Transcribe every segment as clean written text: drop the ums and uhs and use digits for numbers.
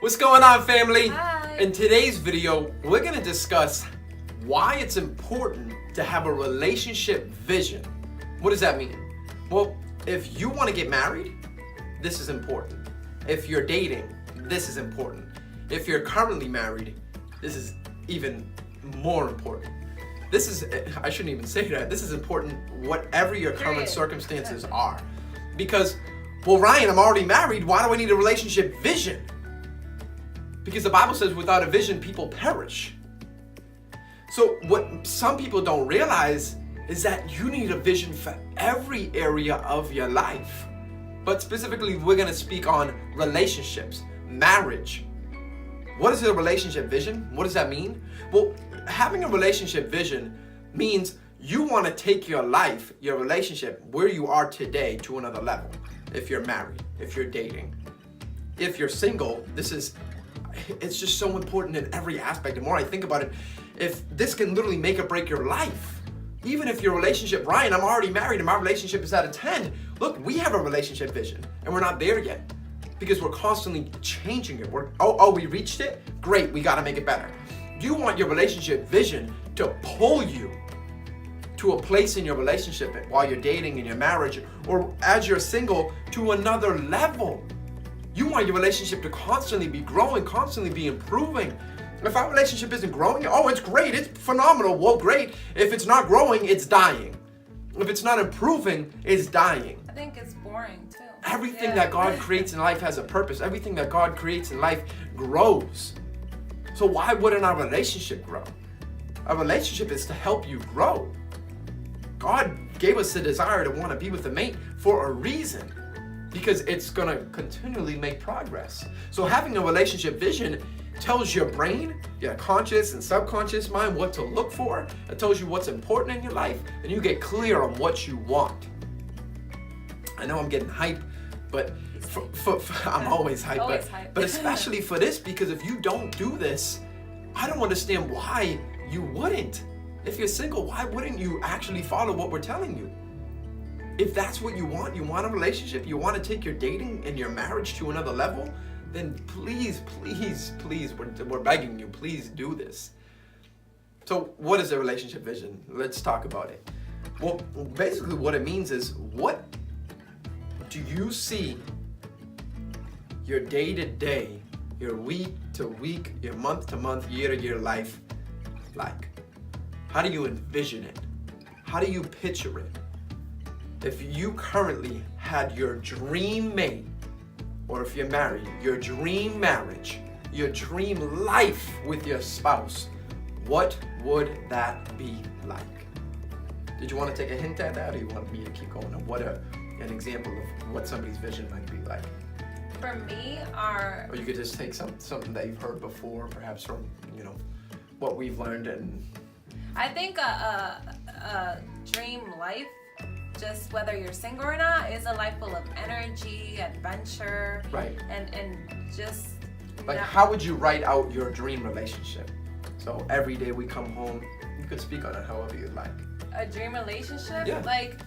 What's going on, family? Hi. In today's video, we're going to discuss why it's important to have a relationship vision. What does that mean? Well, if you want to get married, this is important. If you're dating, this is important. If you're currently married, this is even more important. This is, I shouldn't even say that, this is important whatever your current Period. circumstances are. Because, well, Ryan, I'm already married, why do I need a relationship vision? Because the Bible says without a vision, people perish. So what some people don't realize is that you need a vision for every area of your life. But specifically, we're going to speak on relationships, marriage. What is a relationship vision? What does that mean? Well, having a relationship vision means you want to take your life, your relationship, where you are today to another level. If you're married, if you're dating, if you're single, it's just so important in every aspect. The more I think about it, if this can literally make or break your life, even if your relationship, Ryan, I'm already married and my relationship is at a 10. Look, we have a relationship vision and we're not there yet because we're constantly changing it. We reached it? Great, we gotta make it better. You want your relationship vision to pull you to a place in your relationship while you're dating in your marriage or as you're single to another level. You want your relationship to constantly be growing, constantly be improving. If our relationship isn't growing, oh, it's great, it's phenomenal, well, great. If it's not growing, it's dying. If it's not improving, it's dying. I think it's boring too. Everything that God creates in life has a purpose. Everything that God creates in life grows. So why wouldn't our relationship grow? Our relationship is to help you grow. God gave us the desire to want to be with a mate for a reason. Because it's going to continually make progress. So having a relationship vision tells your brain, your conscious and subconscious mind what to look for. It tells you what's important in your life, and you get clear on what you want. I know I'm getting hype, but I'm always hype. But especially for this, because if you don't do this, I don't understand why you wouldn't. If you're single, why wouldn't you actually follow what we're telling you? If that's what you want a relationship, you want to take your dating and your marriage to another level, then please, we're begging you, please do this. So what is a relationship vision? Let's talk about it. Well, basically what it means is, what do you see your day to day, your week to week, your month to month, year to year life like? How do you envision it? How do you picture it? If you currently had your dream mate, or if you're married, your dream marriage, your dream life with your spouse, what would that be like? Did you want to take a hint at that, or you want me to keep going? Or an example of what somebody's vision might be like? For me, or you could just take something that you've heard before, perhaps from what we've learned. And I think a dream life, just whether you're single or not, is a life full of energy, adventure, right? And just like, how would you write out your dream relationship? So every day we come home, you could speak on it however you'd like. A dream relationship? Yeah. Like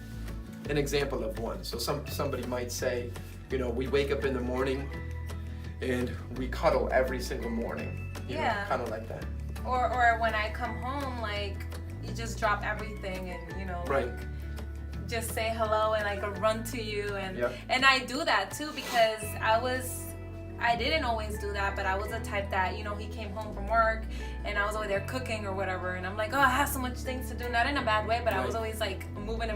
an example of one. So somebody might say, we wake up in the morning and we cuddle every single morning. Kind of like that. Or when I come home, like, you just drop everything and right. Like, just say hello and like run to you Yep. And I do that too because I didn't always do that, but I was a type that, he came home from work and I was over there cooking or whatever, and I'm like, oh, I have so much things to do, not in a bad way, but right. I was always like moving.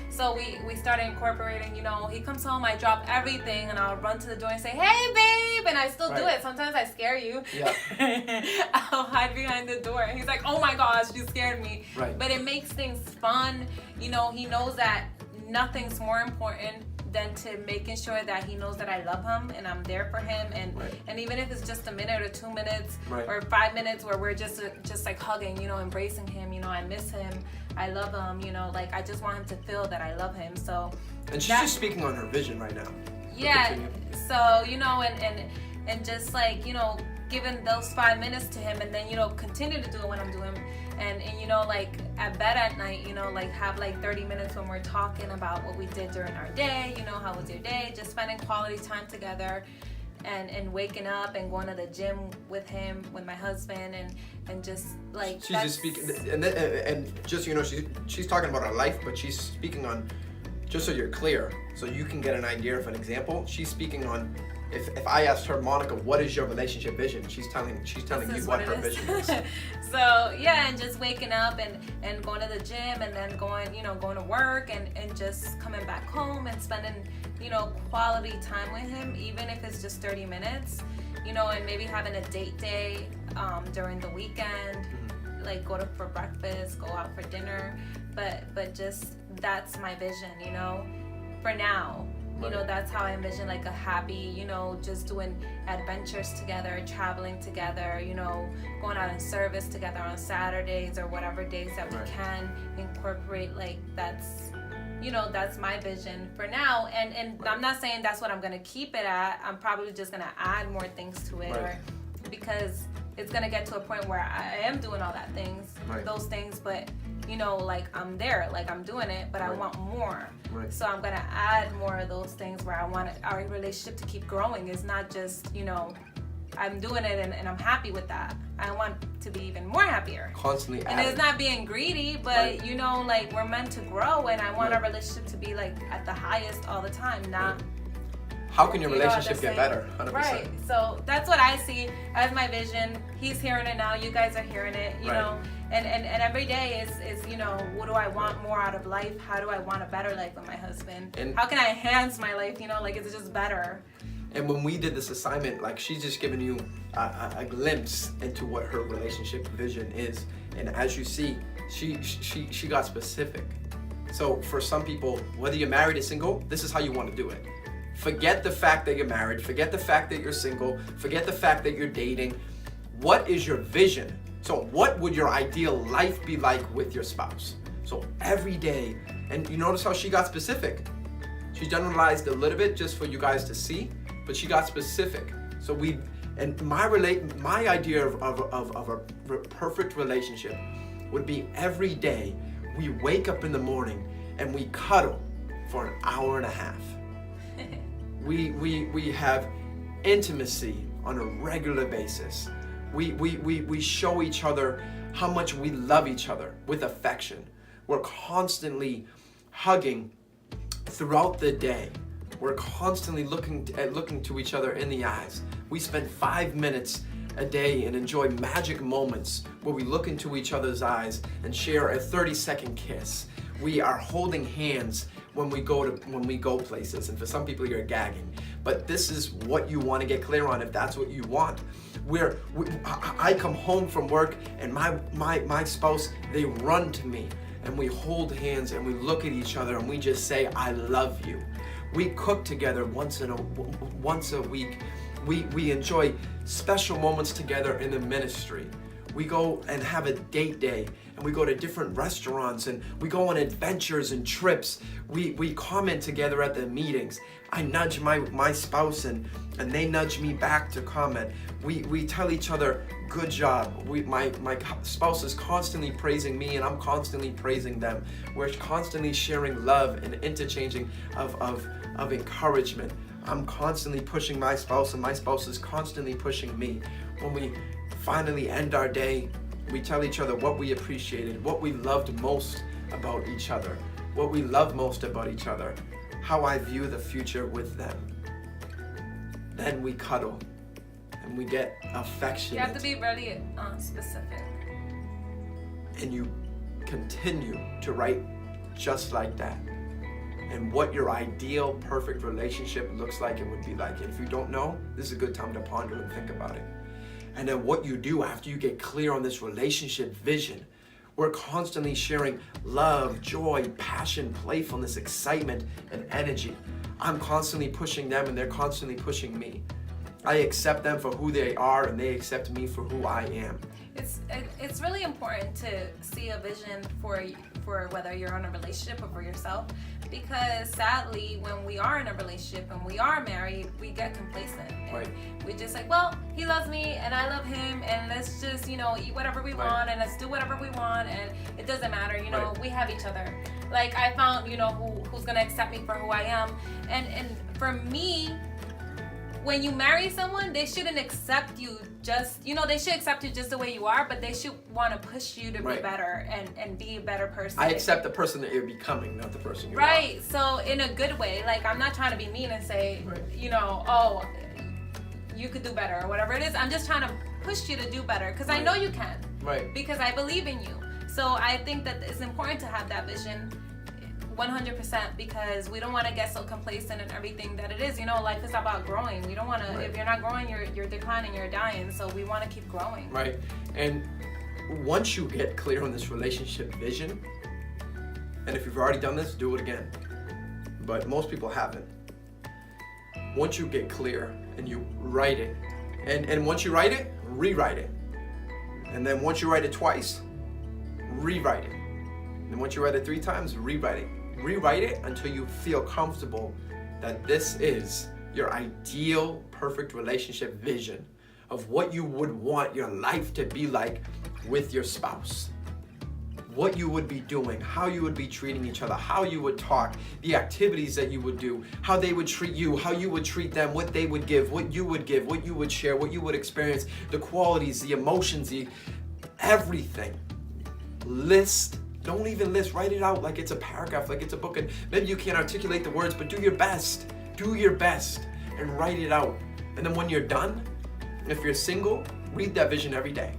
So we started incorporating, he comes home, I drop everything and I'll run to the door and say, hey babe, and I still do it. Sometimes I scare you. Yeah. I'll hide behind the door and he's like, oh my gosh, you scared me. Right. But it makes things fun. He knows that nothing's more important than to making sure that he knows that I love him and I'm there for him, and right. And even if it's just a minute or 2 minutes right. or 5 minutes where we're just like hugging, embracing him, I miss him, I love him, like I just want him to feel that I love him. So and she's just speaking on her vision right now. Yeah. So and just like giving those 5 minutes to him, and then continue to do it when I'm doing, and like at bed at night, like have like 30 minutes when we're talking about what we did during our day, how was your day, just spending quality time together. and waking up and going to the gym with him, with my husband, and just like she's just speaking, and just she's talking about her life, but she's speaking on, just so you're clear, so you can get an idea of an example. She's speaking on, if I asked her, Monica, what is your relationship vision? She's telling you what her vision is. So yeah, and just waking up and going to the gym, and then going to work, and just coming back home and spending quality time with him, even if it's just 30 minutes, and maybe having a date day during the weekend, like go for breakfast, go out for dinner, but just that's my vision, for now. That's how I envision like a happy, just doing adventures together, traveling together, going out in service together on Saturdays or whatever days that we can incorporate. Like that's my vision for now. And I'm not saying that's what I'm going to keep it at. I'm probably just going to add more things to it, or because it's going to get to a point where I am doing all those things, but like I'm there, like I'm doing it, but I want more. So I'm gonna add more of those things where I want our relationship to keep growing. It's not just, I'm doing it and I'm happy with that. I want to be even more happier. Constantly adding. And it's not being greedy, but like we're meant to grow, and I want our relationship to be like at the highest all the time, not how can your relationship get better? 100%. Right. So that's what I see as my vision. He's hearing it now. You guys are hearing it. You know, and every day is what do I want more out of life? How do I want a better life with my husband? And how can I enhance my life? Like it's just better. And when we did this assignment, like she's just giving you a glimpse into what her relationship vision is. And as you see, she got specific. So for some people, whether you're married or single, this is how you want to do it. Forget the fact that you're married, forget the fact that you're single, forget the fact that you're dating. What is your vision? So what would your ideal life be like with your spouse? So every day, and you notice how she got specific. She generalized a little bit just for you guys to see, but she got specific. So my idea of a perfect relationship would be every day we wake up in the morning and we cuddle for an hour and a half. We have intimacy on a regular basis. We show each other how much we love each other with affection. We're constantly hugging throughout the day. We're constantly looking to each other in the eyes. We spend 5 minutes a day and enjoy magic moments where we look into each other's eyes and share a 30-second kiss. We are holding hands when we go places, and for some people you're gagging, but this is what you want to get clear on if that's what you want. I come home from work and my spouse, they run to me and we hold hands and we look at each other and we just say, I love you. We cook together once a week. We enjoy special moments together in the ministry. We go and have a date day, and we go to different restaurants, and we go on adventures and trips. We comment together at the meetings. I nudge my spouse, and they nudge me back to comment. We tell each other, good job. My spouse is constantly praising me, and I'm constantly praising them. We're constantly sharing love and interchanging of encouragement. I'm constantly pushing my spouse, and my spouse is constantly pushing me. When we finally end our day, we tell each other what we appreciated, what we loved most about each other, what we love most about each other, how I view the future with them. Then we cuddle and we get affectionate. You have to be really specific. And you continue to write just like that. And what your ideal perfect relationship looks like and would be like. And if you don't know, this is a good time to ponder and think about it. And then what you do after you get clear on this relationship vision, we're constantly sharing love, joy, passion, playfulness, excitement, and energy. I'm constantly pushing them and they're constantly pushing me. I accept them for who they are and they accept me for who I am. It's really important to see a vision for whether you're in a relationship or for yourself, because sadly when we are in a relationship and we are married, we get complacent. Right. We just like, well, he loves me and I love him, and let's just eat whatever we want, and let's do whatever we want, and it doesn't matter, we have each other. Like I found who's gonna accept me for who I am, and for me, when you marry someone, they shouldn't accept you just, they should accept you just the way you are, but they should want to push you to be better and be a better person. I accept the person that you're becoming, not the person you are. Right. So in a good way. Like, I'm not trying to be mean and say, oh, you could do better or whatever it is. I'm just trying to push you to do better because I know you can. Right. Because I believe in you. So I think that it's important to have that vision 100% because we don't want to get so complacent in everything that it is. Life is about growing. We don't want to, if you're not growing, you're declining, you're dying. So we want to keep growing. Right. And once you get clear on this relationship vision, and if you've already done this, do it again. But most people haven't. Once you get clear and you write it, and once you write it, rewrite it. And then once you write it twice, rewrite it. And once you write it 3 times, rewrite it. Rewrite it until you feel comfortable that this is your ideal, perfect relationship vision of what you would want your life to be like with your spouse. What you would be doing, how you would be treating each other, how you would talk, the activities that you would do, how they would treat you, how you would treat them, what they would give, what you would share, what you would experience, the qualities, the emotions, everything. List. Don't even list. Write it out like it's a paragraph, like it's a book. And maybe you can't articulate the words, but do your best. Do your best and write it out. And then when you're done, if you're single, read that vision every day.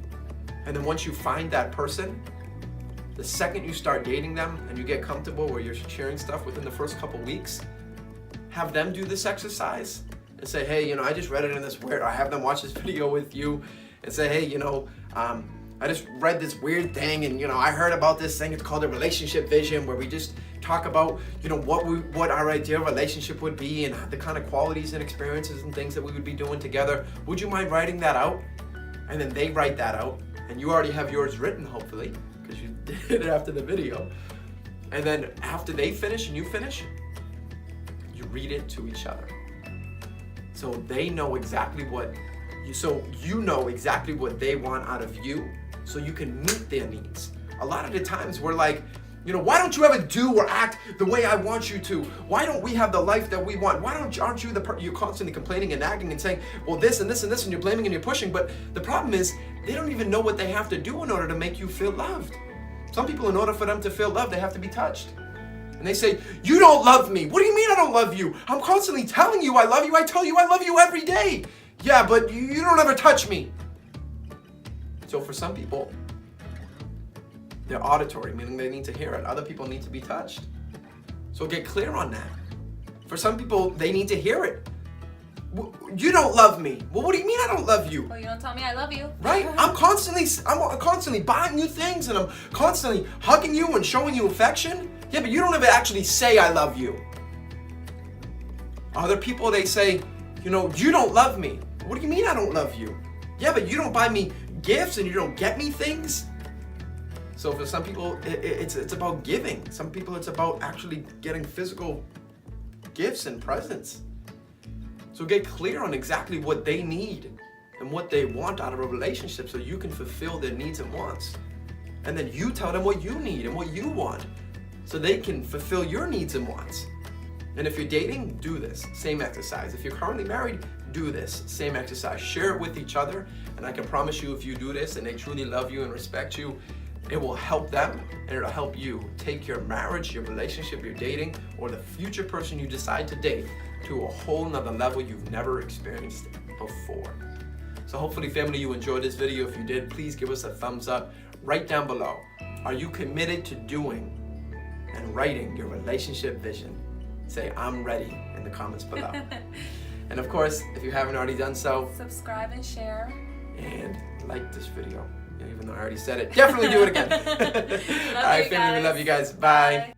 And then once you find that person, the second you start dating them and you get comfortable where you're sharing stuff within the first couple weeks, have them do this exercise and say, hey, I just read it in this weird, or have them watch this video with you and say, hey, I just read this weird thing and I heard about this thing. It's called a relationship vision, where we just talk about what our ideal relationship would be and the kind of qualities and experiences and things that we would be doing together. Would you mind writing that out? And then they write that out, and you already have yours written, hopefully, because you did it after the video. And then after they finish and you finish, you read it to each other, so they know exactly what you know exactly what they want out of you, so you can meet their needs. A lot of the times we're like, why don't you ever do or act the way I want you to? Why don't we have the life that we want? Aren't you you're constantly complaining and nagging and saying, well, this and this and this, and you're blaming and you're pushing. But the problem is, they don't even know what they have to do in order to make you feel loved. Some people, in order for them to feel loved, they have to be touched. And they say, you don't love me. What do you mean I don't love you? I'm constantly telling you I love you. I tell you I love you every day. Yeah, but you don't ever touch me. So for some people, they're auditory, meaning they need to hear it. Other people need to be touched. So get clear on that. For some people, they need to hear it. You don't love me. Well, what do you mean I don't love you? Well, you don't tell me I love you. Right? I'm constantly buying you things, and I'm constantly hugging you and showing you affection. Yeah, but you don't ever actually say I love you. Other people, they say, you don't love me. What do you mean I don't love you? Yeah, but you don't buy me gifts and you don't get me things. So for some people, it's about giving. Some people, it's about actually getting physical gifts and presents. So get clear on exactly what they need and what they want out of a relationship, so you can fulfill their needs and wants. And then you tell them what you need and what you want, so they can fulfill your needs and wants. And if you're dating, do this same exercise. If you're currently married, do this same exercise. Share it with each other, and I can promise you, if you do this and they truly love you and respect you, it will help them, and it'll help you take your marriage, your relationship, your dating, or the future person you decide to date to a whole nother level you've never experienced before. So hopefully, family, you enjoyed this video. If you did, please give us a thumbs up. Right down below, are you committed to doing and writing your relationship vision? Say, I'm ready, in the comments below. And of course, if you haven't already done so, subscribe and share. And like this video. Even though I already said it, definitely do it again. All right, family, we love you guys. Bye.